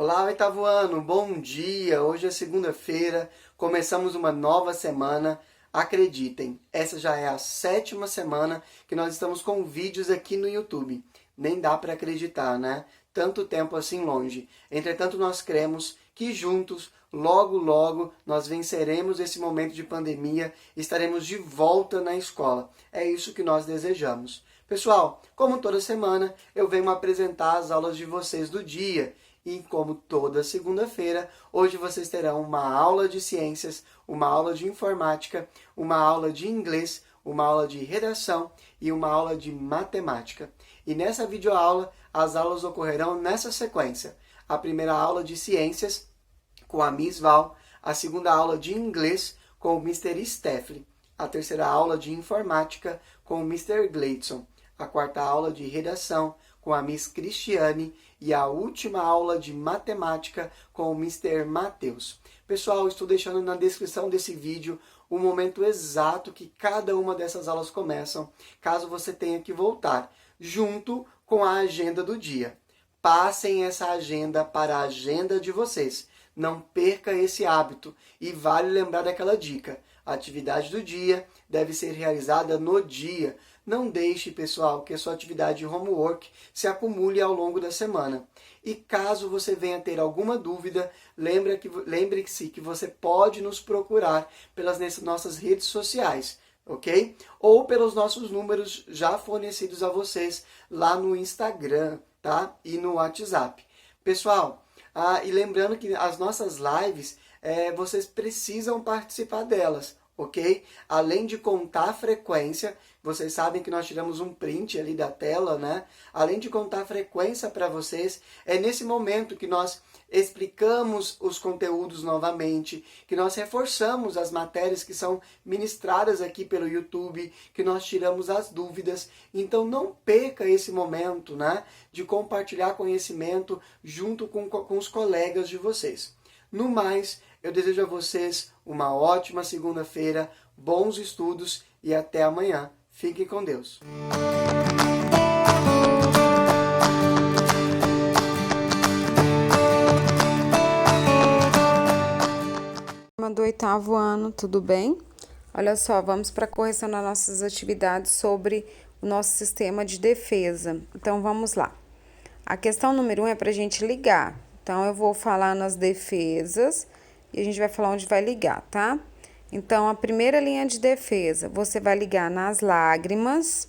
Olá, oitavo ano, bom dia! Hoje é segunda-feira, começamos uma nova semana. Acreditem, essa já é a 7ª semana que nós estamos com vídeos aqui no YouTube. Nem dá para acreditar, né? Tanto tempo assim longe. Entretanto, nós cremos que juntos, logo, logo, nós venceremos esse momento de pandemia e estaremos de volta na escola. É isso que nós desejamos. Pessoal, como toda semana, eu venho apresentar as aulas de vocês do dia. E como toda segunda-feira, hoje vocês terão uma aula de ciências, uma aula de informática, uma aula de inglês, uma aula de redação e uma aula de matemática. E nessa videoaula, as aulas ocorrerão nessa sequência. A primeira aula de ciências com a Miss Val, a segunda aula de inglês com o Mr. Steffley, a terceira aula de informática com o Mr. Gleidson, a quarta aula de redação com a Miss Cristiane e a última aula de matemática com o Mr. Matheus. Pessoal, estou deixando na descrição desse vídeo o momento exato que cada uma dessas aulas começam, caso você tenha que voltar, junto com a agenda do dia. Passem essa agenda para a agenda de vocês. Não perca esse hábito e vale lembrar daquela dica. A atividade do dia deve ser realizada no dia. Não deixe, pessoal, que a sua atividade de homework se acumule ao longo da semana. E caso você venha ter alguma dúvida, lembre-se que você pode nos procurar pelas nossas redes sociais, ok? Ou pelos nossos números já fornecidos a vocês lá no Instagram, tá? E no WhatsApp. Pessoal, e lembrando que as nossas lives, vocês precisam participar delas, ok? Além de contar a frequência, vocês sabem que nós tiramos um print ali da tela, né? Além de contar a frequência para vocês, é nesse momento que nós explicamos os conteúdos novamente, que nós reforçamos as matérias que são ministradas aqui pelo YouTube, que nós tiramos as dúvidas. Então não perca esse momento, né, de compartilhar conhecimento junto com os colegas de vocês. No mais, eu desejo a vocês uma ótima segunda-feira, bons estudos e até amanhã. Fiquem com Deus. Do oitavo ano, tudo bem? Olha só, vamos para a correção das nossas atividades sobre o nosso sistema de defesa. Então, vamos lá. A questão número 1 é para a gente ligar. Então, eu vou falar nas defesas e a gente vai falar onde vai ligar, tá? Então, a primeira linha de defesa, você vai ligar nas lágrimas,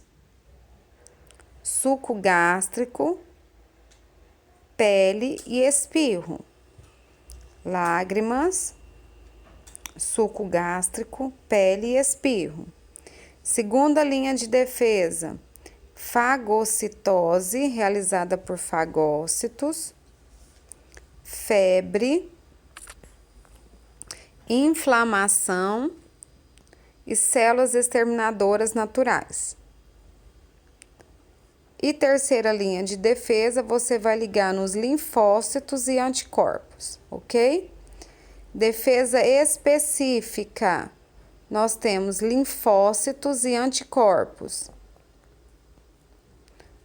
suco gástrico, pele e espirro. Lágrimas, suco gástrico, pele e espirro. Segunda linha de defesa, fagocitose, realizada por fagócitos, febre, inflamação e células exterminadoras naturais. E terceira linha de defesa, você vai ligar nos linfócitos e anticorpos, ok? Defesa específica, nós temos linfócitos e anticorpos.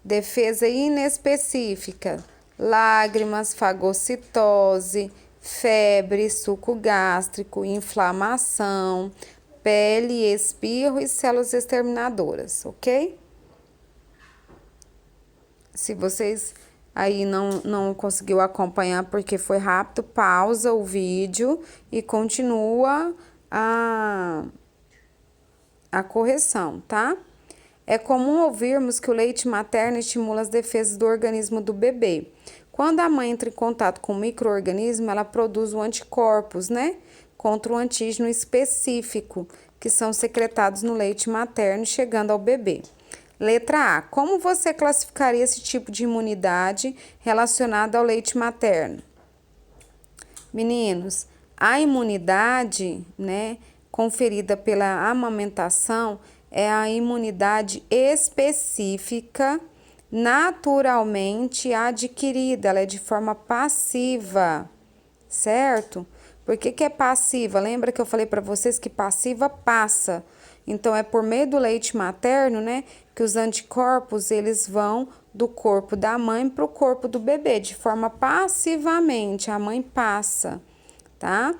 Defesa inespecífica, lágrimas, fagocitose, febre, suco gástrico, inflamação, pele, espirro e células exterminadoras, ok? Se vocês aí não conseguiu acompanhar porque foi rápido, pausa o vídeo e continua a correção, tá? É comum ouvirmos que o leite materno estimula as defesas do organismo do bebê. Quando a mãe entra em contato com o micro-organismo, ela produz o anticorpos, né? Contra o antígeno específico, que são secretados no leite materno, chegando ao bebê. Letra A. Como você classificaria esse tipo de imunidade relacionada ao leite materno? Meninos, a imunidade, né, conferida pela amamentação é a imunidade específica naturalmente adquirida, ela é de forma passiva, certo? Por que é passiva? Lembra que eu falei para vocês que passiva passa. Então, é por meio do leite materno, né, que os anticorpos, eles vão do corpo da mãe para o corpo do bebê, de forma passivamente, a mãe passa, tá?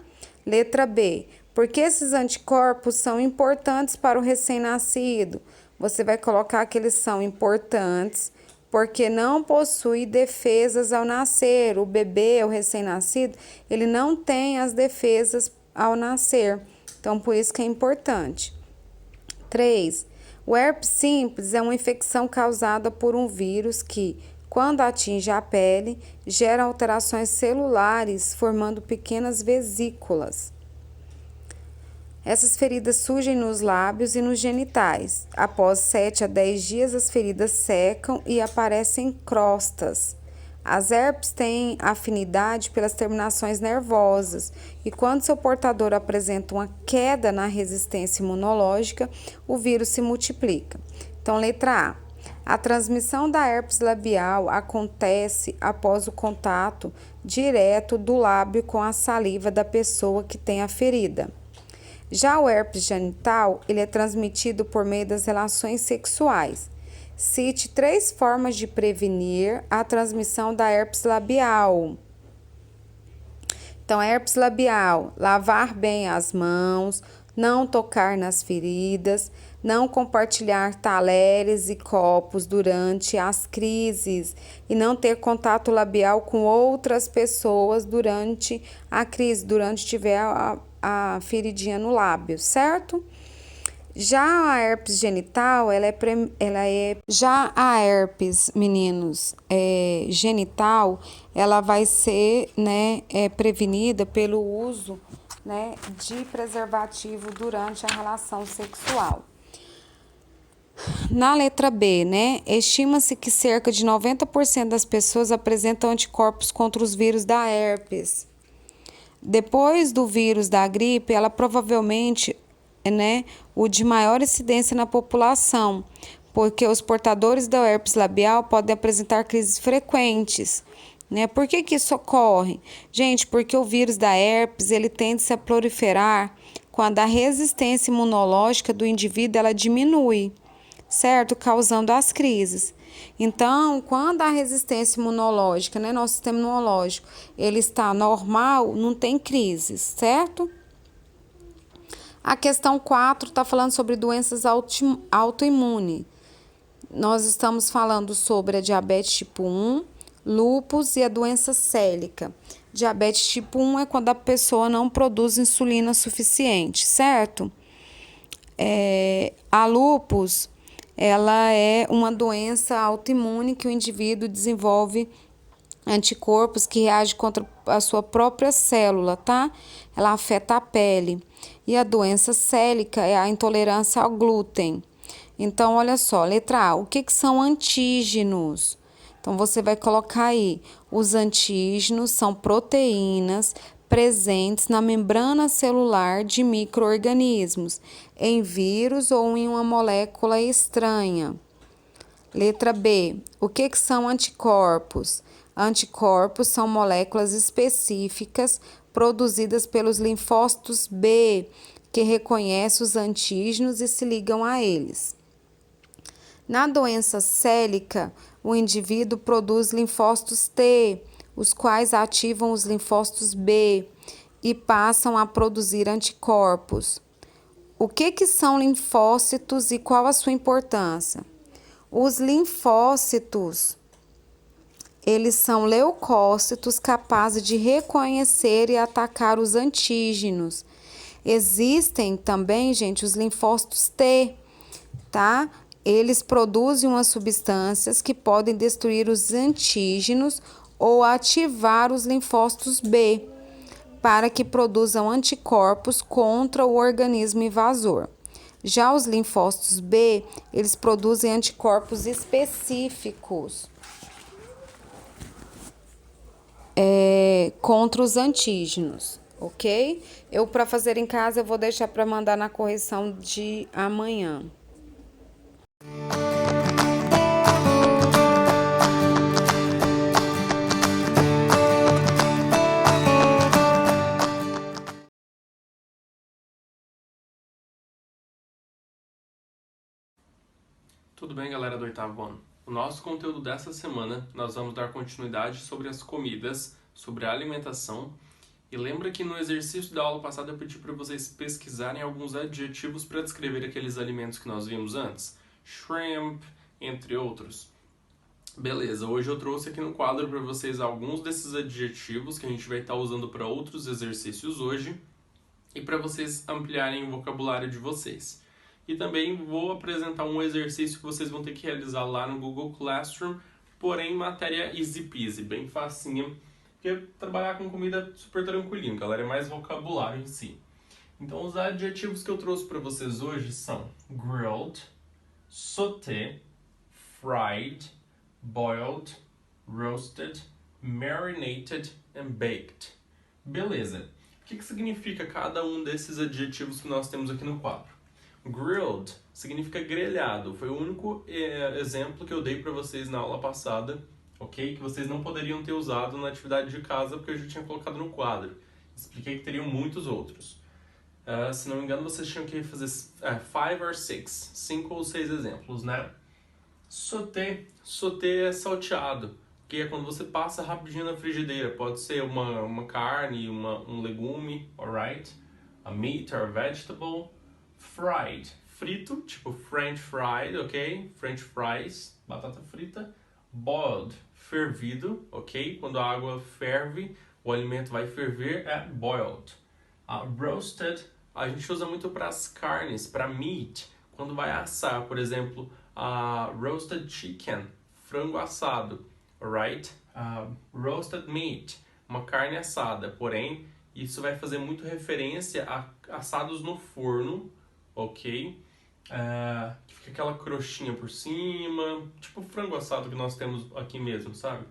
Letra B. Porque esses anticorpos são importantes para o recém-nascido? Você vai colocar que eles são importantes porque não possui defesas ao nascer. O bebê, o recém-nascido, ele não tem as defesas ao nascer. Então, por isso que é importante. 3. O herpes simples é uma infecção causada por um vírus que, quando atinge a pele, gera alterações celulares, formando pequenas vesículas. Essas feridas surgem nos lábios e nos genitais. Após 7 a 10 dias, as feridas secam e aparecem crostas. As herpes têm afinidade pelas terminações nervosas e quando seu portador apresenta uma queda na resistência imunológica, o vírus se multiplica. Então, letra A. A transmissão da herpes labial acontece após o contato direto do lábio com a saliva da pessoa que tem a ferida. Já o herpes genital, ele é transmitido por meio das relações sexuais. Cite 3 formas de prevenir a transmissão da herpes labial. Então, herpes labial, lavar bem as mãos, não tocar nas feridas, não compartilhar talheres e copos durante as crises e não ter contato labial com outras pessoas durante a crise, durante tiver a feridinha no lábio, certo? Já a herpes genital, já a herpes, meninos, genital, ela vai ser, né, prevenida pelo uso, né, de preservativo durante a relação sexual. Na letra B, né, estima-se que cerca de 90% das pessoas apresentam anticorpos contra os vírus da herpes. Depois do vírus da gripe, ela provavelmente né, o de maior incidência na população, porque os portadores da herpes labial podem apresentar crises frequentes. Né? Por que isso ocorre? Gente, porque o vírus da herpes ele tende a proliferar quando a resistência imunológica do indivíduo ela diminui, certo? Causando as crises. Então, quando a resistência imunológica, né, nosso sistema imunológico, ele está normal, não tem crises, certo? A questão 4 está falando sobre doenças autoimunes. Nós estamos falando sobre a diabetes tipo 1, lúpus e a doença célica. Diabetes tipo 1 é quando a pessoa não produz insulina suficiente, certo? A lúpus, ela é uma doença autoimune que o indivíduo desenvolve anticorpos que reagem contra a sua própria célula, tá? Ela afeta a pele. E a doença célica é a intolerância ao glúten. Então, olha só, letra A, o que são antígenos? Então, você vai colocar aí, os antígenos são proteínas presentes na membrana celular de micro-organismos, em vírus ou em uma molécula estranha. Letra B, o que são anticorpos? Anticorpos são moléculas específicas produzidas pelos linfócitos B, que reconhecem os antígenos e se ligam a eles. Na doença célica, o indivíduo produz linfócitos T, os quais ativam os linfócitos B e passam a produzir anticorpos. O que são linfócitos e qual a sua importância? Os linfócitos, eles são leucócitos capazes de reconhecer e atacar os antígenos. Existem também, gente, os linfócitos T, tá? Eles produzem umas substâncias que podem destruir os antígenos ou ativar os linfócitos B, para que produzam anticorpos contra o organismo invasor. Já os linfócitos B, eles produzem anticorpos específicos contra os antígenos, ok? Para fazer em casa, eu vou deixar para mandar na correção de amanhã. Tudo bem, galera do 8º ano? O nosso conteúdo dessa semana, nós vamos dar continuidade sobre as comidas, sobre a alimentação. E lembra que no exercício da aula passada eu pedi para vocês pesquisarem alguns adjetivos para descrever aqueles alimentos que nós vimos antes? Shrimp, entre outros. Beleza, hoje eu trouxe aqui no quadro para vocês alguns desses adjetivos que a gente vai estar usando para outros exercícios hoje e para vocês ampliarem o vocabulário de vocês. E também vou apresentar um exercício que vocês vão ter que realizar lá no Google Classroom, porém matéria easy peasy, bem facinha, porque trabalhar com comida é super tranquilinho, galera, é mais vocabulário em si. Então os adjetivos que eu trouxe para vocês hoje são grilled, sauté, fried, boiled, roasted, marinated and baked. Beleza. O que significa cada um desses adjetivos que nós temos aqui no quadro? Grilled significa grelhado. Foi o único exemplo que eu dei para vocês na aula passada, ok? Que vocês não poderiam ter usado na atividade de casa porque eu já tinha colocado no quadro. Expliquei que teriam muitos outros. Se não me engano, vocês tinham que fazer 5 or 6, 5 ou 6 exemplos, né? Sauté é salteado, que é quando você passa rapidinho na frigideira. Pode ser uma carne, um legume, alright? A meat or vegetable. Fried, frito, tipo French fried, ok? French fries, batata frita. Boiled, fervido, ok? Quando a água ferve, o alimento vai ferver, é boiled. Roasted, a gente usa muito para as carnes, para meat, quando vai assar, por exemplo, roasted chicken, frango assado, alright? Roasted meat, uma carne assada, porém, isso vai fazer muito referência a assados no forno, ok? Que fica aquela crostinha por cima, tipo o frango assado que nós temos aqui mesmo, sabe?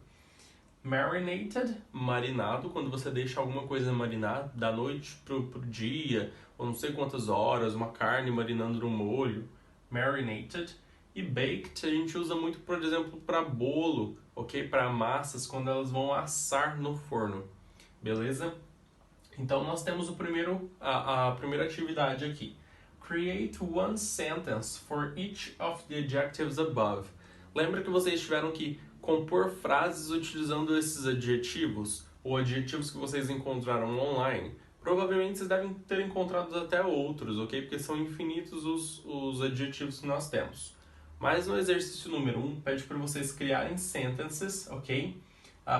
Marinated, marinado, quando você deixa alguma coisa marinar da noite pro dia, ou não sei quantas horas, uma carne marinando no molho, marinated. E baked a gente usa muito, por exemplo, para bolo, ok? Para massas, quando elas vão assar no forno, beleza? Então nós temos a primeira atividade aqui. Create one sentence for each of the adjectives above. Lembra que vocês tiveram que compor frases utilizando esses adjetivos, ou adjetivos que vocês encontraram online? Provavelmente vocês devem ter encontrado até outros, ok? Porque são infinitos os adjetivos que nós temos. Mas no exercício número 1, pede para vocês criarem sentences, ok?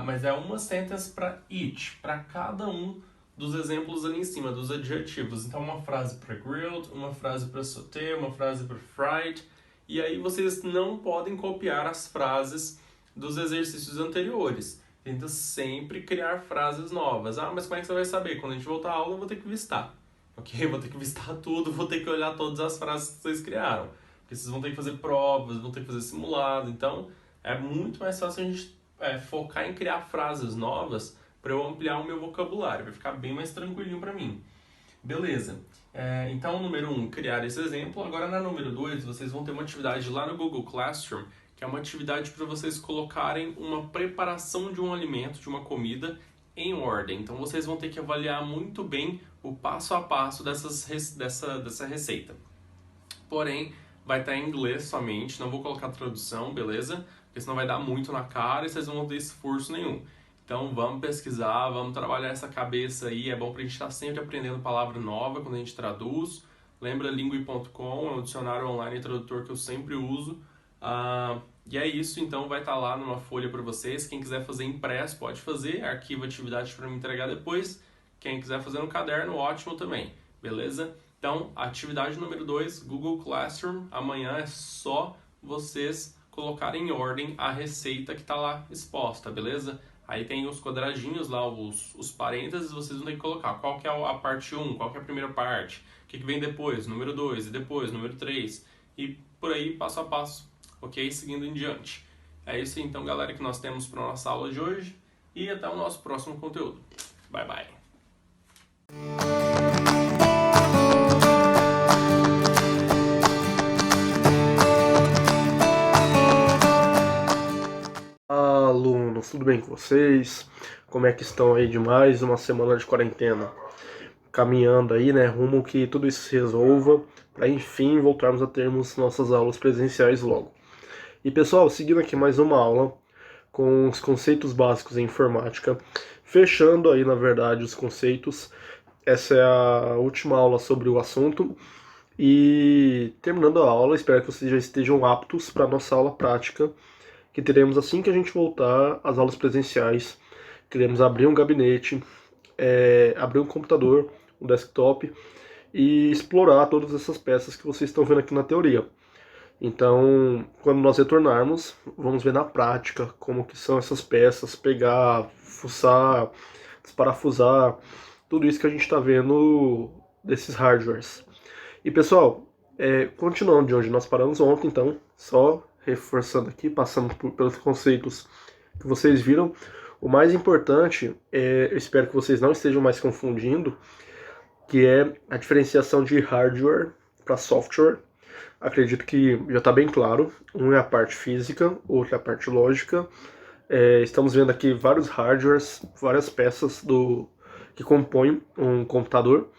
Mas é uma sentence para each, para cada um dos exemplos ali em cima, dos adjetivos. Então, uma frase para grilled, uma frase para sauté, uma frase para fried. E aí vocês não podem copiar as frases dos exercícios anteriores. Tenta sempre criar frases novas. Mas como é que você vai saber? Quando a gente voltar à aula, eu vou ter que vistar. Ok? Vou ter que vistar tudo, vou ter que olhar todas as frases que vocês criaram. Porque vocês vão ter que fazer provas, vão ter que fazer simulado. Então, é muito mais fácil a gente focar em criar frases novas para eu ampliar o meu vocabulário, vai ficar bem mais tranquilinho para mim. Beleza. Então, número 1, criar esse exemplo. Agora, na número 2, vocês vão ter uma atividade lá no Google Classroom, que é uma atividade para vocês colocarem uma preparação de um alimento, de uma comida, em ordem. Então, vocês vão ter que avaliar muito bem o passo a passo dessa receita. Porém, vai estar em inglês somente, não vou colocar tradução, beleza? Porque senão vai dar muito na cara e vocês não vão ter esforço nenhum. Então vamos pesquisar, vamos trabalhar essa cabeça aí, é bom pra gente estar sempre aprendendo palavra nova quando a gente traduz. Lembra Lingui.com, é um dicionário online e tradutor que eu sempre uso. E é isso, então vai estar lá numa folha para vocês. Quem quiser fazer impresso pode fazer, arquiva atividade para me entregar depois. Quem quiser fazer no caderno, ótimo também, beleza? Então, atividade número 2, Google Classroom. Amanhã é só vocês colocarem em ordem a receita que está lá exposta, beleza? Aí tem os quadradinhos lá, os parênteses, vocês vão ter que colocar qual que é a parte 1, qual que é a primeira parte, o que vem depois, número 2, e depois, número 3, e por aí, passo a passo, ok? Seguindo em diante. É isso então, galera, que nós temos para a nossa aula de hoje, e até o nosso próximo conteúdo. Bye, bye! Alunos, tudo bem com vocês? Como é que estão aí de mais uma semana de quarentena? Caminhando aí, né, rumo que tudo isso se resolva, para enfim voltarmos a termos nossas aulas presenciais logo. E pessoal, seguindo aqui mais uma aula com os conceitos básicos em informática, fechando aí na verdade os conceitos. Essa é a última aula sobre o assunto e terminando a aula, espero que vocês já estejam aptos para a nossa aula prática, que teremos assim que a gente voltar às aulas presenciais. Queremos abrir um gabinete, abrir um computador, um desktop e explorar todas essas peças que vocês estão vendo aqui na teoria. Então, quando nós retornarmos, vamos ver na prática como que são essas peças, pegar, fuçar, desparafusar, tudo isso que a gente está vendo desses hardwares. E pessoal, continuando de onde nós paramos ontem, então, só reforçando aqui, passando pelos conceitos que vocês viram, o mais importante, eu espero que vocês não estejam mais confundindo, que é a diferenciação de hardware para software. Acredito que já está bem claro. Um é a parte física, outro é a parte lógica. Estamos vendo aqui vários hardwares, várias peças que compõem um computador.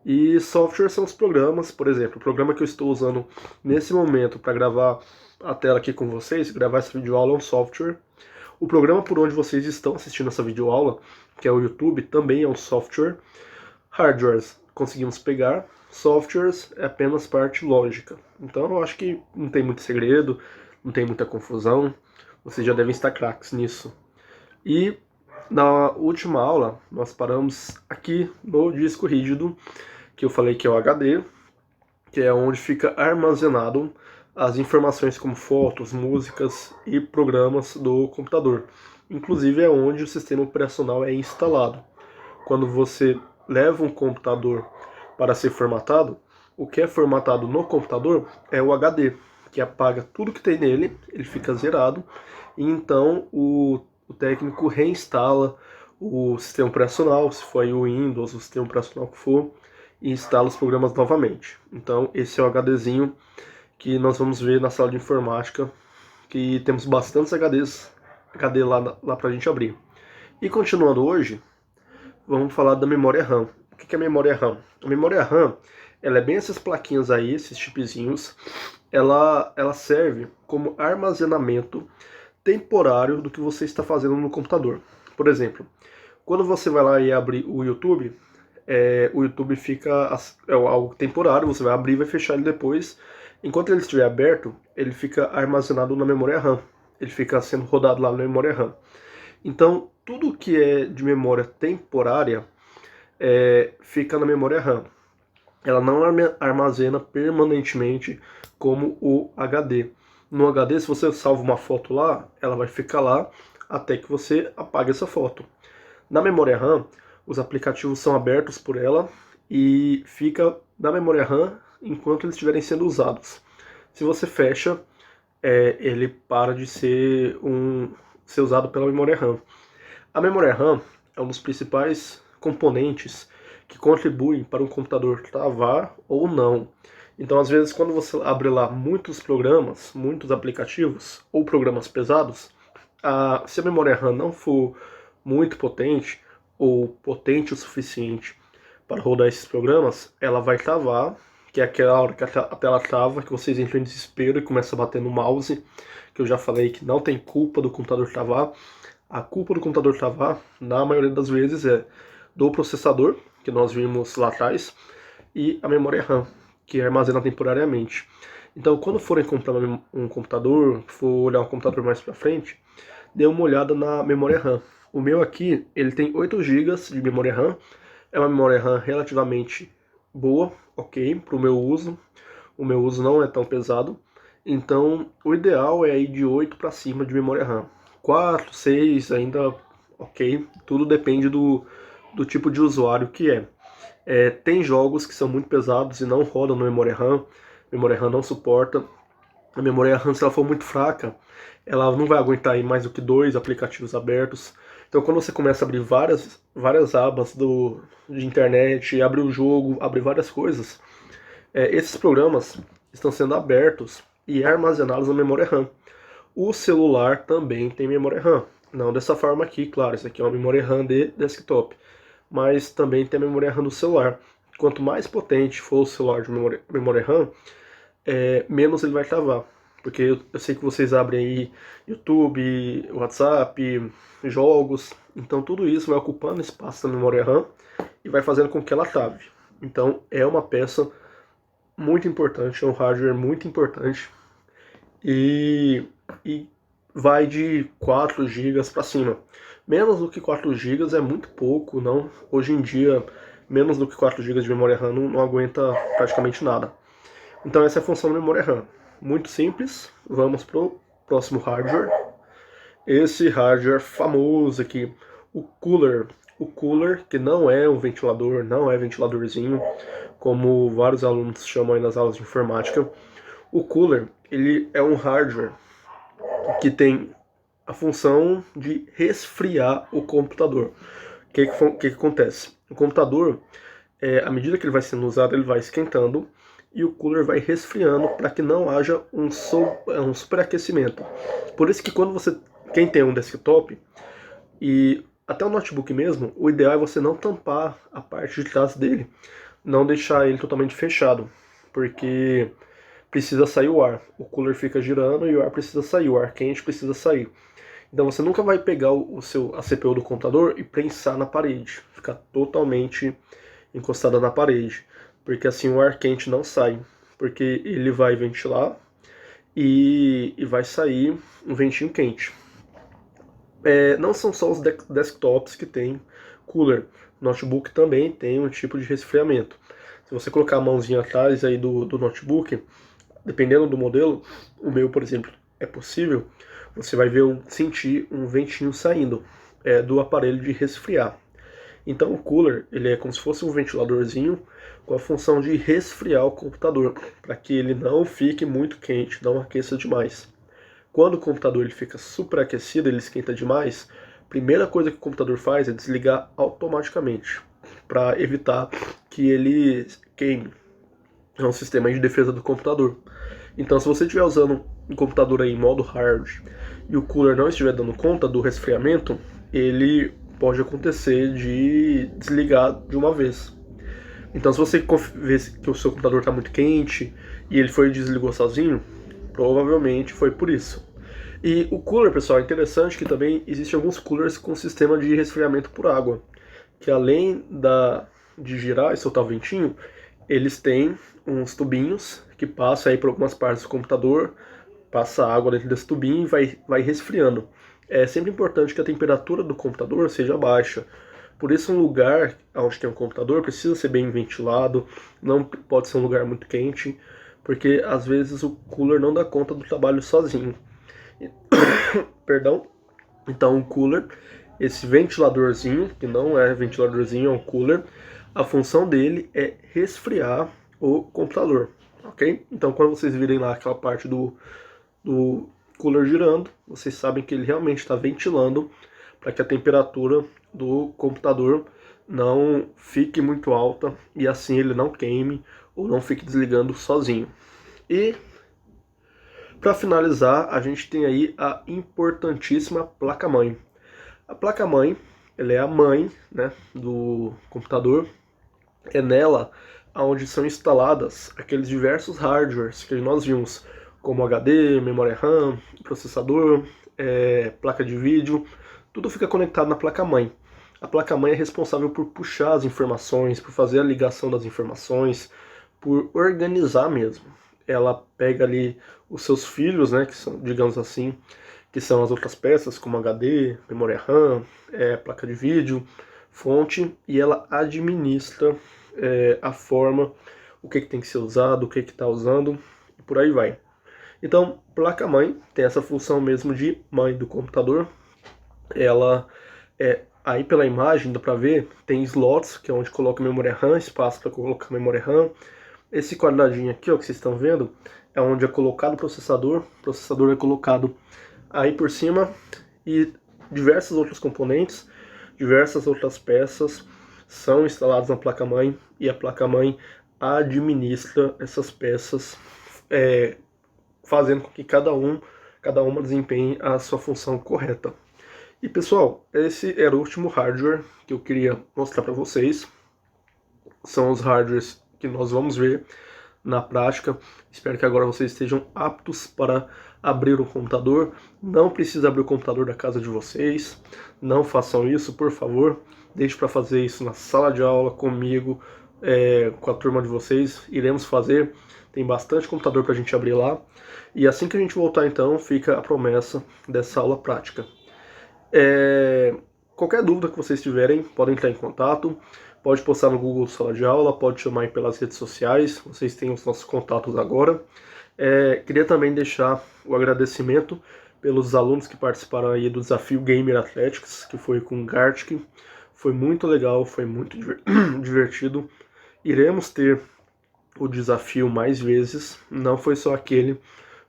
E software são os programas, por exemplo, o programa que eu estou usando nesse momento para gravar a tela aqui com vocês, gravar essa videoaula é um software. O programa por onde vocês estão assistindo essa videoaula, que é o YouTube, também é um software. Hardwares conseguimos pegar, softwares é apenas parte lógica. Então eu acho que não tem muito segredo, não tem muita confusão, vocês já devem estar craques nisso. E na última aula nós paramos aqui no disco rígido, que eu falei que é o HD, que é onde fica armazenado as informações como fotos, músicas e programas do computador. Inclusive é onde o sistema operacional é instalado. Quando você leva um computador para ser formatado, o que é formatado no computador é o HD, que apaga tudo que tem nele, ele fica zerado, e então o técnico reinstala o sistema operacional, se for o Windows, o sistema operacional que for, e instala os programas novamente. Então esse é o HDzinho que nós vamos ver na sala de informática, que temos bastantes HD lá pra gente abrir. E continuando hoje, vamos falar da memória RAM. O que é memória RAM? A memória RAM, ela é bem essas plaquinhas aí, esses chipzinhos. Ela serve como armazenamento temporário do que você está fazendo no computador. Por exemplo, quando você vai lá e abre o YouTube fica algo temporário, você vai abrir e vai fechar ele depois. Enquanto ele estiver aberto, ele fica armazenado na memória RAM. Ele fica sendo rodado lá na memória RAM. Então, tudo que é de memória temporária fica na memória RAM. Ela não armazena permanentemente como o HD. No HD, se você salva uma foto lá, ela vai ficar lá até que você apague essa foto. Na memória RAM, os aplicativos são abertos por ela e fica na memória RAM enquanto eles estiverem sendo usados. Se você fecha, ele para de ser usado pela memória RAM. A memória RAM é um dos principais componentes que contribuem para um computador travar ou não. Então, às vezes, quando você abre lá muitos programas, muitos aplicativos ou programas pesados, se a memória RAM não for muito potente ou potente o suficiente para rodar esses programas, ela vai travar, que é aquela hora que a tela trava, que vocês entram em desespero e começam a bater no mouse, que eu já falei que não tem culpa do computador travar. A culpa do computador travar, na maioria das vezes, é do processador, que nós vimos lá atrás, e a memória RAM, que armazena temporariamente. Então, quando forem comprar um computador, for olhar um computador mais para frente, dê uma olhada na memória RAM. O meu aqui, ele tem 8 GB de memória RAM, é uma memória RAM relativamente boa, ok, para o meu uso. O meu uso não é tão pesado, então o ideal é ir de 8 para cima de memória RAM. 4, 6, ainda ok, tudo depende do tipo de usuário que é. Tem jogos que são muito pesados e não rodam na memória RAM, a memória RAM não suporta. A memória RAM, se ela for muito fraca, ela não vai aguentar aí mais do que 2 aplicativos abertos. Então quando você começa a abrir várias abas de internet, abre o jogo, abre várias coisas, esses programas estão sendo abertos e armazenados na memória RAM. O celular também tem memória RAM. Não dessa forma aqui, claro, isso aqui é uma memória RAM de desktop. Mas também tem a memória RAM do celular. Quanto mais potente for o celular de memória RAM, menos ele vai travar. porque eu sei que vocês abrem aí YouTube, WhatsApp, jogos, então tudo isso vai ocupando espaço na memória RAM e vai fazendo com que ela trave. Então é uma peça muito importante, é um hardware muito importante e vai de 4 GB para cima. Menos do que 4 GB é muito pouco, não. Hoje em dia, menos do que 4 GB de memória RAM não aguenta praticamente nada. Então essa é a função da memória RAM. Muito simples. Vamos para o próximo hardware. Esse hardware famoso aqui, o cooler. O cooler, que não é um ventilador, não é ventiladorzinho, como vários alunos chamam aí nas aulas de informática. O cooler, ele é um hardware que tem a função de resfriar o computador. O que acontece? O computador, à medida que ele vai sendo usado, ele vai esquentando e o cooler vai resfriando para que não haja um superaquecimento. Por isso que quem tem um desktop e até o notebook mesmo, o ideal é você não tampar a parte de trás dele, não deixar ele totalmente fechado, porque precisa sair o ar. O cooler fica girando e o ar precisa sair, o ar quente precisa sair. Então você nunca vai pegar a CPU do computador e prensar na parede, ficar totalmente encostada na parede, porque assim o ar quente não sai, porque ele vai ventilar e vai sair um ventinho quente. Não são só os desktops que tem cooler, o notebook também tem um tipo de resfriamento. Se você colocar a mãozinha atrás aí do notebook, dependendo do modelo, o meu, por exemplo, é possível, você vai sentir um ventinho saindo do aparelho de resfriar. Então o cooler, ele é como se fosse um ventiladorzinho com a função de resfriar o computador, para que ele não fique muito quente, não aqueça demais. Quando o computador ele fica superaquecido, ele esquenta demais, a primeira coisa que o computador faz é desligar automaticamente, para evitar que ele queime. É um sistema de defesa do computador. Então, se você estiver usando um computador aí em modo hard e o cooler não estiver dando conta do resfriamento, ele pode acontecer de desligar de uma vez. Então, se você vê que o seu computador está muito quente e ele foi e desligou sozinho, provavelmente foi por isso. E o cooler, pessoal, é interessante que também existem alguns coolers com sistema de resfriamento por água, que além de girar e soltar o ventinho, eles têm uns tubinhos que passam aí por algumas partes do computador, passa água dentro desse tubinho e vai resfriando. É sempre importante que a temperatura do computador seja baixa. Por isso um lugar onde tem um computador precisa ser bem ventilado, não pode ser um lugar muito quente, porque às vezes o cooler não dá conta do trabalho sozinho. Perdão. Então o cooler, esse ventiladorzinho, que não é ventiladorzinho, é um cooler, a função dele é resfriar o computador, ok? Então quando vocês virem lá aquela parte do cooler girando, vocês sabem que ele realmente está ventilando para que a temperatura do computador não fique muito alta e assim ele não queime ou não fique desligando sozinho. E para finalizar, a gente tem aí a importantíssima placa-mãe. A placa-mãe, ela é a mãe, né, do computador. É nela onde são instaladas aqueles diversos hardwares que nós vimos, como HD, memória RAM, processador, placa de vídeo, tudo fica conectado na placa-mãe. A placa-mãe é responsável por puxar as informações, por fazer a ligação das informações, por organizar mesmo. Ela pega ali os seus filhos, né, que são, digamos assim, que são as outras peças, como HD, memória RAM, placa de vídeo, fonte, e ela administra a forma, o que tem que ser usado, o que está usando, e por aí vai. Então, placa-mãe tem essa função mesmo de mãe do computador. Ela aí pela imagem dá para ver, tem slots, que é onde coloca a memória RAM, espaço para colocar a memória RAM. Esse quadradinho aqui, ó, que vocês estão vendo, é onde é colocado o processador é colocado aí por cima, e diversos outros componentes, diversas outras peças são instaladas na placa-mãe, e a placa-mãe administra essas peças, fazendo com que cada uma desempenhe a sua função correta. E pessoal, esse era o último hardware que eu queria mostrar para vocês. São os hardwares que nós vamos ver na prática. Espero que agora vocês estejam aptos para abrir o computador. Não precisa abrir o computador da casa de vocês. Não façam isso, por favor. Deixe para fazer isso na sala de aula comigo, com a turma de vocês. Iremos fazer. Tem bastante computador para a gente abrir lá. E assim que a gente voltar, então, fica a promessa dessa aula prática. Qualquer dúvida que vocês tiverem, podem entrar em contato. Pode postar no Google Sala de Aula, pode chamar aí pelas redes sociais. Vocês têm os nossos contatos agora. Queria também deixar o agradecimento pelos alunos que participaram aí do desafio Gamer Athletics, que foi com o Gartic. Foi muito legal, foi muito divertido. Iremos ter o desafio mais vezes, não foi só aquele,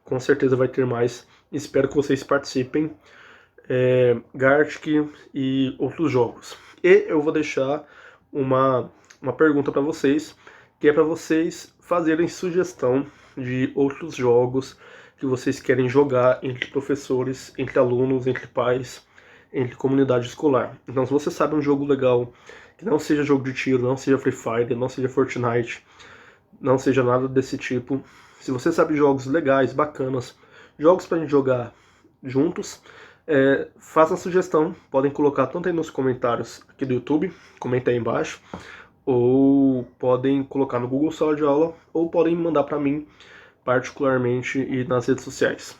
com certeza vai ter mais. Espero que vocês participem. Gartic e outros jogos. E eu vou deixar uma pergunta para vocês, que é para vocês fazerem sugestão de outros jogos que vocês querem jogar entre professores, entre alunos, entre pais, entre comunidade escolar. Então, se você sabe um jogo legal, que não seja jogo de tiro, não seja Free Fire, não seja Fortnite, não seja nada desse tipo, se você sabe jogos legais, bacanas, jogos pra gente jogar juntos, façam sugestão, podem colocar tanto aí nos comentários aqui do YouTube, comenta aí embaixo, ou podem colocar no Google Sala de Aula, ou podem mandar para mim particularmente e nas redes sociais,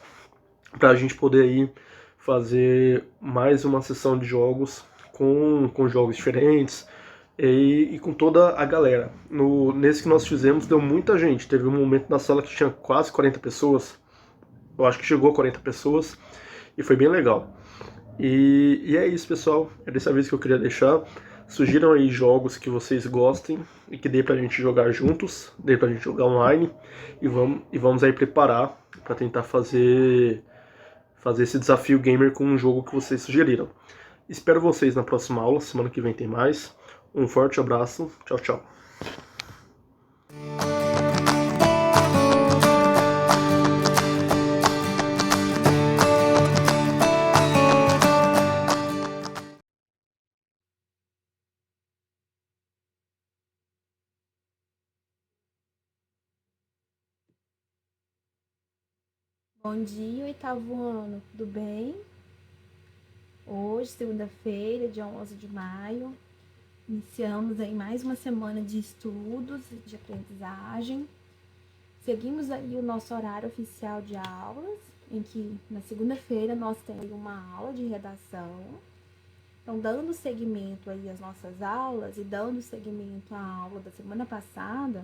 para a gente poder aí fazer mais uma sessão de jogos com jogos diferentes e com toda a galera. Nesse que nós fizemos deu muita gente, teve um momento na sala que tinha quase 40 pessoas, eu acho que chegou a 40 pessoas, e foi bem legal. E é isso, pessoal. É dessa vez que eu queria deixar. Sugiram aí jogos que vocês gostem e que dê pra gente jogar juntos, dê pra gente jogar online. E vamos aí preparar pra tentar fazer esse desafio gamer com um jogo que vocês sugeriram. Espero vocês na próxima aula. Semana que vem tem mais. Um forte abraço. Tchau, tchau. Bom dia, oitavo ano, tudo bem? Hoje, segunda-feira, dia 11 de maio, iniciamos aí mais uma semana de estudos, de aprendizagem. Seguimos aí o nosso horário oficial de aulas, em que na segunda-feira nós temos uma aula de redação. Então, dando seguimento aí às nossas aulas e dando seguimento à aula da semana passada,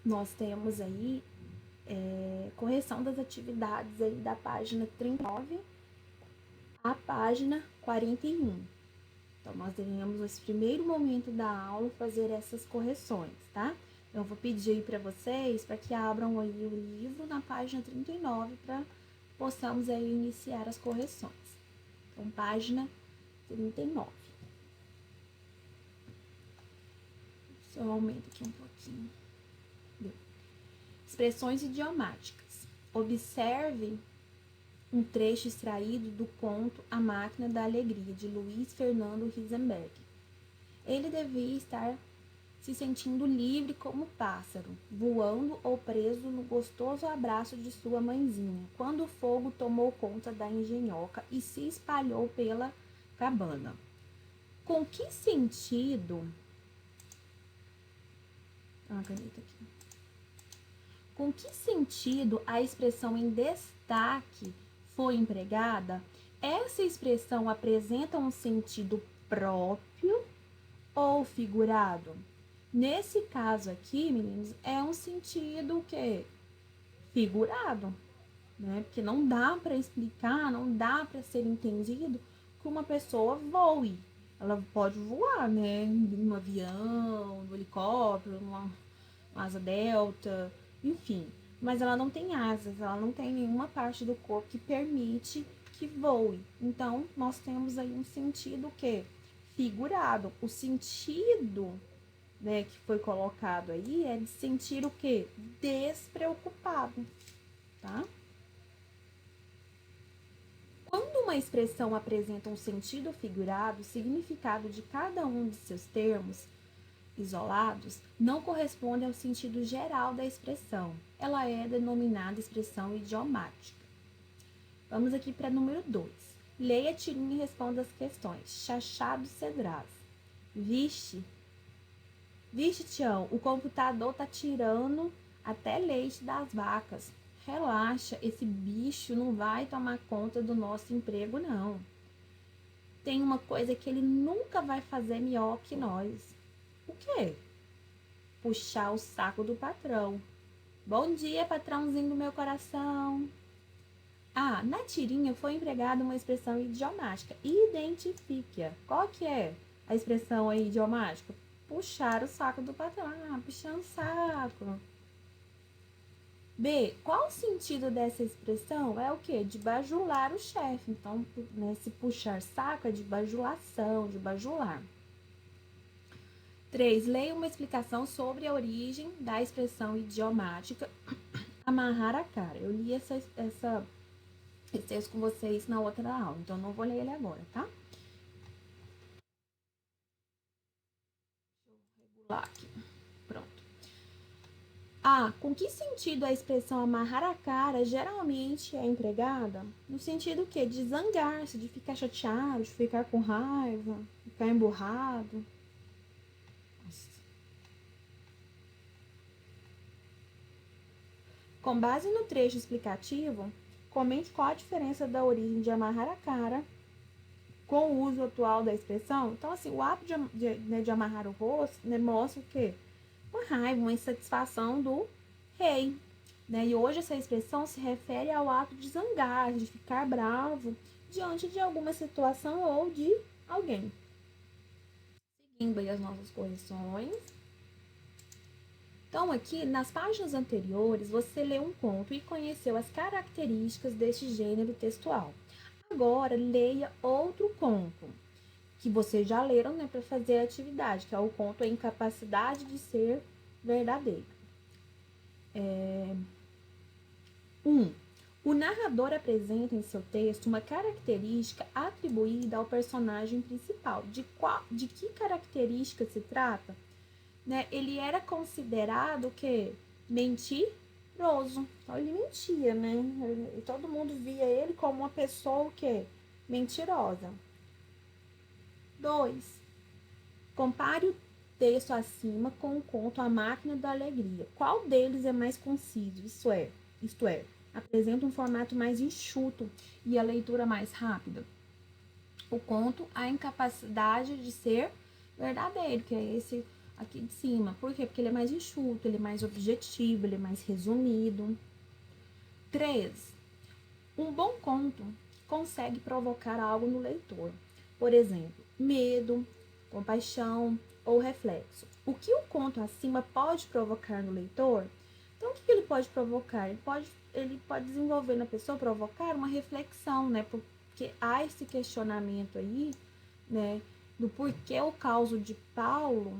nós temos aí correção das atividades aí da página 39 à página 41. Então, nós devemos, nesse primeiro momento da aula, fazer essas correções, tá? Eu vou pedir aí para vocês, para que abram aí o livro na página 39, para possamos aí iniciar as correções. Então, página 39. Só aumenta aqui um pouquinho. Expressões idiomáticas. Observe um trecho extraído do conto A Máquina da Alegria, de Luiz Fernando Risenberg. Ele devia estar se sentindo livre como pássaro, voando ou preso no gostoso abraço de sua mãezinha, quando o fogo tomou conta da engenhoca e se espalhou pela cabana. Com que sentido... uma caneta aqui. Com que sentido a expressão em destaque foi empregada? Essa expressão apresenta um sentido próprio ou figurado? Nesse caso aqui, meninos, é um sentido que figurado, né? Porque não dá para explicar, não dá para ser entendido que uma pessoa voe. Ela pode voar, né? No avião, no helicóptero, numa asa delta, enfim. Mas ela não tem asas, ela não tem nenhuma parte do corpo que permite que voe. Então, nós temos aí um sentido que figurado. O sentido, né, que foi colocado aí é de sentir o quê? Despreocupado, tá? Quando uma expressão apresenta um sentido figurado, o significado de cada um de seus termos isolados não corresponde ao sentido geral da expressão. Ela é denominada expressão idiomática. Vamos aqui para número 2. Leia a tirinha e responda as questões. Chachado Cedrais. Vixe, Tião, o computador tá tirando até leite das vacas. Relaxa, esse bicho não vai tomar conta do nosso emprego, não. Tem uma coisa que ele nunca vai fazer melhor que nós. O quê? Puxar o saco do patrão. Bom dia, patrãozinho do meu coração. Ah, na tirinha foi empregada uma expressão idiomática. Identifique-a. Qual que é a expressão aí idiomática? Puxar o saco do patrão. Ah, puxando o saco. B, qual o sentido dessa expressão? É o quê? De bajular o chefe. Então, né, se puxar saco é de bajulação, de bajular. 3. Leia uma explicação sobre a origem da expressão idiomática amarrar a cara. Eu li esse texto com vocês na outra aula, então não vou ler ele agora, tá? Deixa eu regular aqui. Pronto. Ah, com que sentido a expressão amarrar a cara geralmente é empregada? No sentido que de zangar-se, de ficar chateado, de ficar com raiva, ficar emburrado. Com base no trecho explicativo, comente qual a diferença da origem de amarrar a cara com o uso atual da expressão. Então, assim, o ato de amarrar o rosto, né, mostra o quê? Uma raiva, uma insatisfação do rei. Né? E hoje essa expressão se refere ao ato de zangar, de ficar bravo diante de alguma situação ou de alguém. Seguindo aí as nossas correções. Então, aqui, nas páginas anteriores, você leu um conto e conheceu as características deste gênero textual. Agora, leia outro conto, que vocês já leram, né, para fazer a atividade, que é o conto A Incapacidade de Ser Verdadeiro. 1. O narrador apresenta em seu texto uma característica atribuída ao personagem principal. De que característica se trata? Né? Ele era considerado que mentiroso. Então ele mentia, né? E todo mundo via ele como uma pessoa que mentirosa. 2. Compare o texto acima com o conto A Máquina da Alegria. Qual deles é mais conciso? Isto é, apresenta um formato mais enxuto e a leitura mais rápida. O conto A Incapacidade de Ser Verdadeiro, que é esse aqui de cima. Por quê? Porque ele é mais enxuto, ele é mais objetivo, ele é mais resumido. 3. Um bom conto consegue provocar algo no leitor. Por exemplo, medo, compaixão ou reflexo. O que o conto acima pode provocar no leitor? Então, o que ele pode provocar? Ele pode desenvolver na pessoa, provocar uma reflexão, né? Porque há esse questionamento aí, né? Do porquê o caso de Paulo,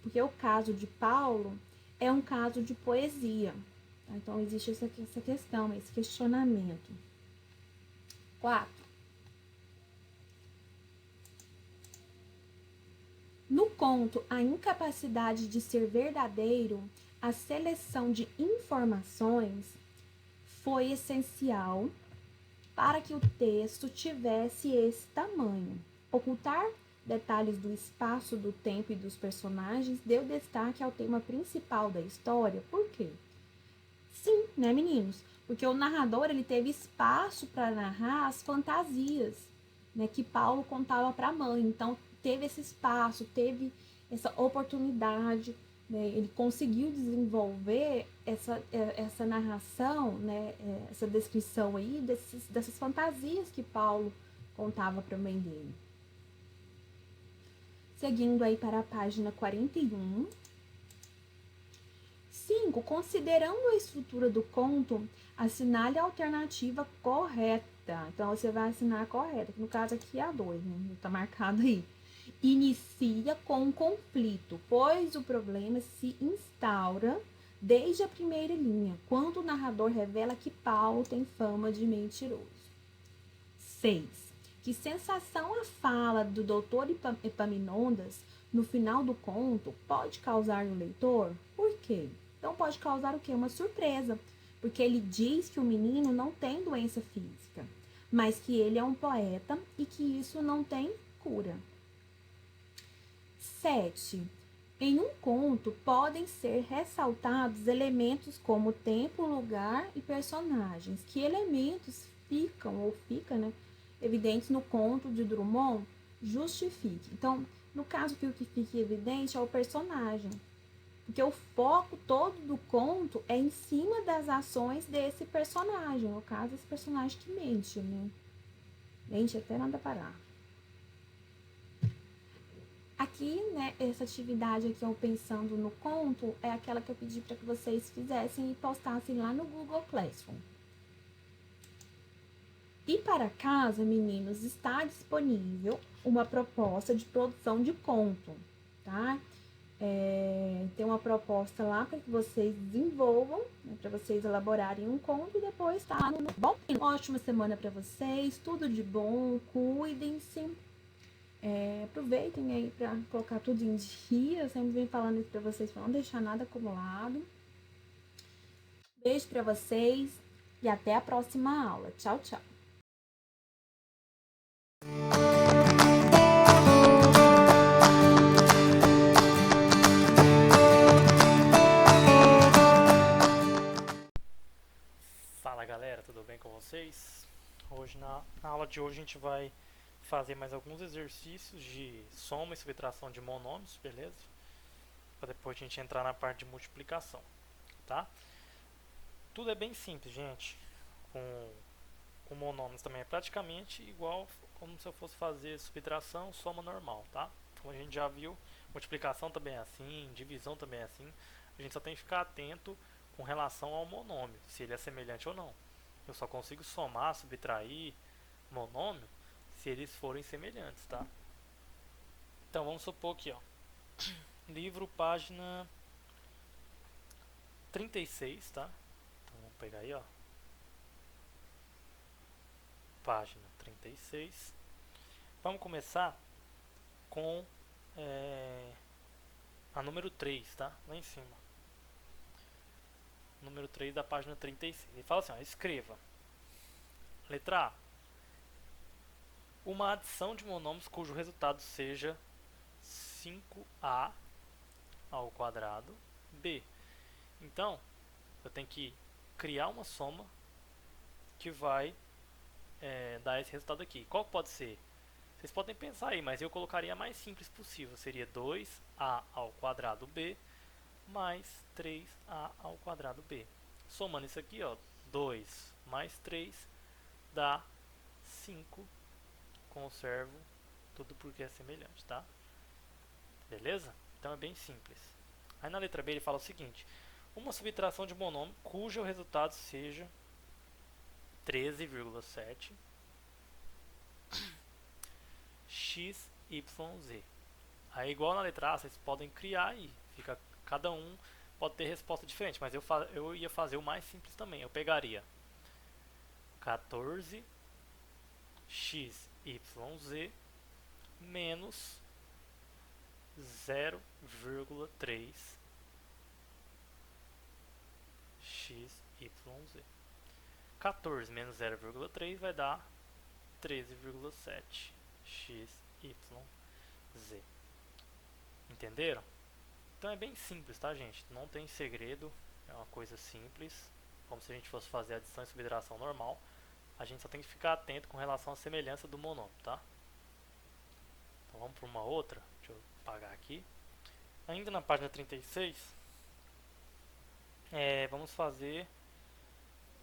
porque o caso de Paulo é um caso de poesia. Tá? Então, existe essa questão, esse questionamento. 4. No conto A Incapacidade de Ser Verdadeiro, a seleção de informações foi essencial para que o texto tivesse esse tamanho. Ocultar detalhes do espaço, do tempo e dos personagens deu destaque ao tema principal da história. Por quê? Sim, né, meninos? Porque o narrador ele teve espaço para narrar as fantasias, né, que Paulo contava para a mãe. Então, teve esse espaço, teve essa oportunidade, né, ele conseguiu desenvolver essa narração, né, essa descrição aí dessas fantasias que Paulo contava para a mãe dele. Seguindo aí para a página 41. 5. Considerando a estrutura do conto, assinale a alternativa correta. Então, você vai assinar a correta, que no caso aqui é a 2, né? Tá marcado aí. Inicia com um conflito, pois o problema se instaura desde a primeira linha, quando o narrador revela que Paulo tem fama de mentiroso. 6. Que sensação a fala do Dr. Epaminondas no final do conto pode causar no leitor? Por quê? Então pode causar o quê? Uma surpresa, porque ele diz que o menino não tem doença física, mas que ele é um poeta e que isso não tem cura. 7. Em um conto podem ser ressaltados elementos como tempo, lugar e personagens. Que elementos ficam né, evidentes no conto de Drummond? Justifique. Então, no caso que o que fica evidente é o personagem, porque o foco todo do conto é em cima das ações desse personagem, no caso, esse personagem que mente, né? Mente até nada parar. Aqui, né, essa atividade aqui, eu pensando no conto, é aquela que eu pedi para que vocês fizessem e postassem lá no Google Classroom. E para casa, meninos, está disponível uma proposta de produção de conto, tá? Tem uma proposta lá para que vocês desenvolvam, né, para vocês elaborarem um conto e depois tá no bom. Uma ótima semana para vocês, tudo de bom, cuidem-se. Aproveitem aí para colocar tudo em dia. Eu sempre venho falando isso para vocês, para não deixar nada acumulado. Beijo para vocês e até a próxima aula. Tchau, tchau. Fala galera, tudo bem com vocês? Hoje na aula de hoje a gente vai fazer mais alguns exercícios de soma e subtração de monômios, beleza? Para depois a gente entrar na parte de multiplicação, tá? Tudo é bem simples, gente. Com monômios também é praticamente igual como se eu fosse fazer subtração, soma normal, tá? Como a gente já viu, multiplicação também é assim, divisão também é assim. A gente só tem que ficar atento com relação ao monômio, se ele é semelhante ou não. Eu só consigo somar, subtrair monômio se eles forem semelhantes, tá? Então vamos supor aqui, ó, livro, página 36, tá? Então vamos pegar aí, ó, página 36. Vamos começar com a número 3, tá? Lá em cima. Número 3 da página 36. Ele fala assim, ó, escreva. Letra A. Uma adição de monômios cujo resultado seja 5a ao quadrado b. Então, eu tenho que criar uma soma que vai dar esse resultado aqui. Qual pode ser? Vocês podem pensar aí, mas eu colocaria a mais simples possível. Seria 2a ao quadrado b mais 3a ao quadrado b. Somando isso aqui, ó, 2 mais 3 dá 5. Conservo tudo porque é semelhante, tá? Beleza? Então é bem simples. Aí na letra B ele fala o seguinte: uma subtração de monômio cujo resultado seja 13,7 XYZ. Aí igual na letra A, vocês podem criar aí. Cada um pode ter resposta diferente, mas eu ia fazer o mais simples também. Eu pegaria 14 XYZ menos 0,3 XYZ. 14 menos 0,3 vai dar 13,7 XYZ. Entenderam? Então é bem simples, tá, gente? Não tem segredo, é uma coisa simples, como se a gente fosse fazer adição e subtração normal. A gente só tem que ficar atento com relação à semelhança do monômio, tá? Então vamos para uma outra. Deixa eu apagar aqui. Ainda na página 36, vamos fazer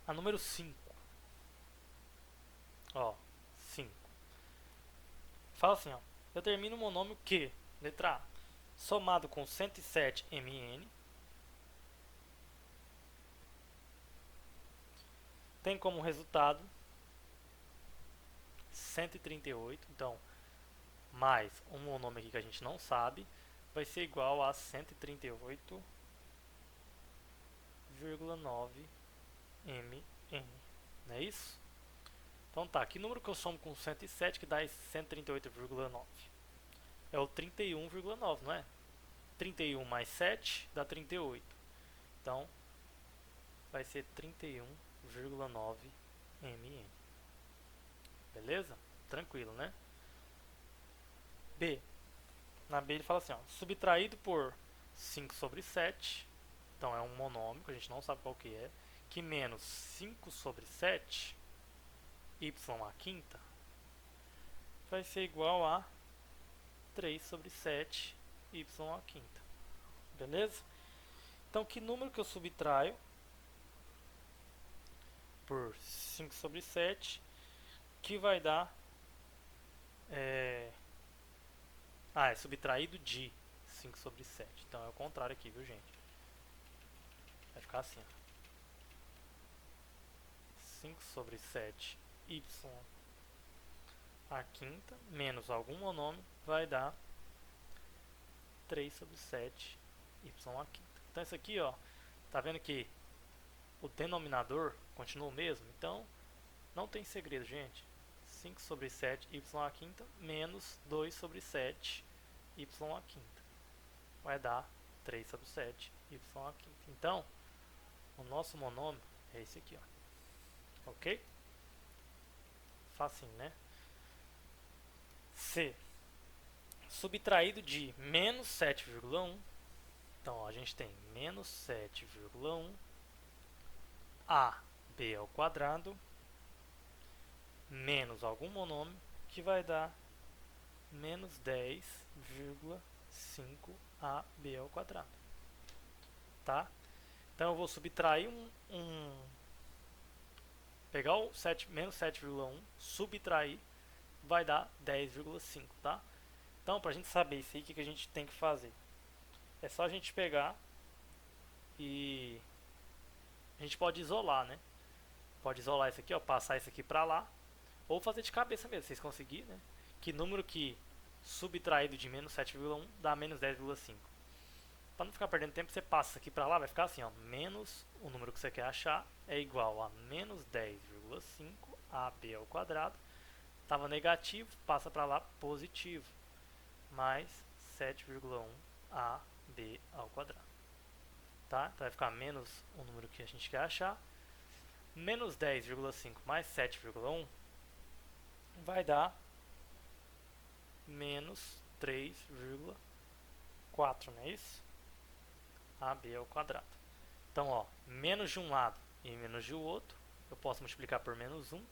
a número 5. Ó, 5. Fala assim, ó. Determina o monômio que, letra A, somado com 107 mn, tem como resultado 138. Então, mais um monômio aqui que a gente não sabe, vai ser igual a 138,9 mn. Não é isso? Então tá, que número que eu somo com 107 que dá 138,9? É o 31,9, não é? 31 mais 7 dá 38. Então, vai ser 31,9 mm. Beleza? Tranquilo, né? B. Na B ele fala assim, ó, subtraído por 5 sobre 7, então é um monômico, a gente não sabe qual que é, que menos 5 sobre 7, y à quinta, vai ser igual a 3 sobre 7, y à quinta. Beleza? Então, que número que eu subtraio por 5 sobre 7, que vai dar... é subtraído de 5 sobre 7. Então é o contrário aqui, viu, gente? Vai ficar assim, ó. 5 sobre 7 y à quinta menos algum monômio vai dar 3 sobre 7 y à quinta. Então isso aqui, ó, tá vendo que o denominador continua o mesmo? Então não tem segredo, gente. 5 sobre 7 y à quinta menos 2 sobre 7 y à quinta vai dar 3 sobre 7 y à quinta. Então, o nosso monômio é esse aqui, ó. Ok? Facinho, né? C. Subtraído de menos 7,1. Então, ó, a gente tem menos 7,1 AB ao quadrado menos algum monômio que vai dar menos 10,5 AB ao quadrado. Tá? Então eu vou subtrair pegar o menos 7,1, subtrair, vai dar 10,5, tá? Então, para a gente saber isso aí, o que a gente tem que fazer? É só a gente pegar e a gente pode isolar, né? Pode isolar isso aqui, ó, passar isso aqui para lá, ou fazer de cabeça mesmo, se vocês conseguirem, né? Que número que subtraído de menos 7,1 dá menos 10,5. Para não ficar perdendo tempo, você passa isso aqui para lá, vai ficar assim, ó, menos o número que você quer achar é igual a menos 10,5 AB ao quadrado. Estava negativo, passa para lá positivo, mais 7,1 AB ao quadrado. Tá? Então vai ficar menos o número que a gente quer achar. Menos 10,5 mais 7,1 vai dar menos 3,4, não é isso? AB ao quadrado. Então, ó, menos de um lado e menos de outro, eu posso multiplicar por menos 1,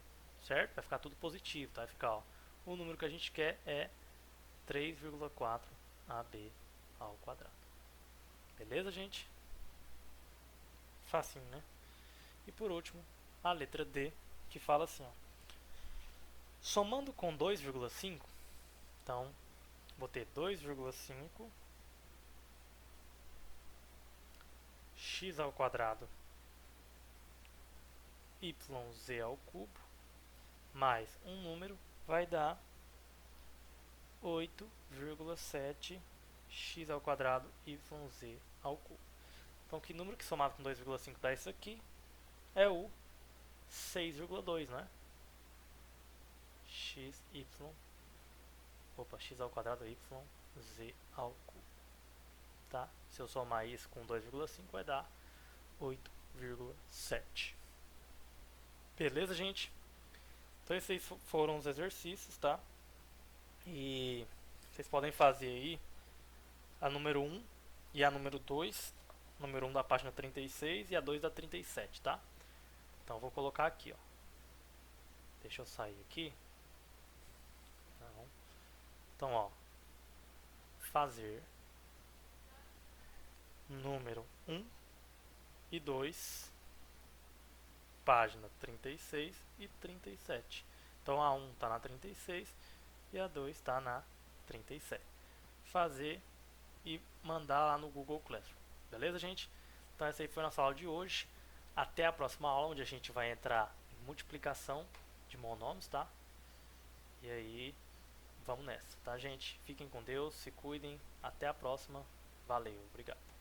certo? Vai ficar tudo positivo, tá? Vai ficar, ó, o número que a gente quer é 3,4 AB ao quadrado. Beleza, gente? Facinho, né? E por último, a letra D, que fala assim, ó, somando com 2,5, então, vou ter 2,5 x ao quadrado yz ao cubo mais um número vai dar 8,7 x ao quadrado yz ao cubo. Então, que número que somado com 2,5 dá isso aqui? É o 6,2, né? X ao quadrado yz ao cubo. Tá? Se eu somar isso com 2,5 vai dar 8,7. Beleza, gente? Então esses foram os exercícios, tá? E vocês podem fazer aí a número 1 e a número 2. Número 1 da página 36 e a 2 da 37, tá? Então vou colocar aqui, ó. Deixa eu sair aqui. Não. Então, ó, fazer número 1 e 2, página 36 e 37. Então a 1 está na 36 e a 2 está na 37. Fazer e mandar lá no Google Classroom. Beleza, gente? Então essa aí foi a nossa aula de hoje. Até a próxima aula, onde a gente vai entrar em multiplicação de monômios, tá? E aí, vamos nessa, tá, gente? Fiquem com Deus, se cuidem. Até a próxima. Valeu, obrigado.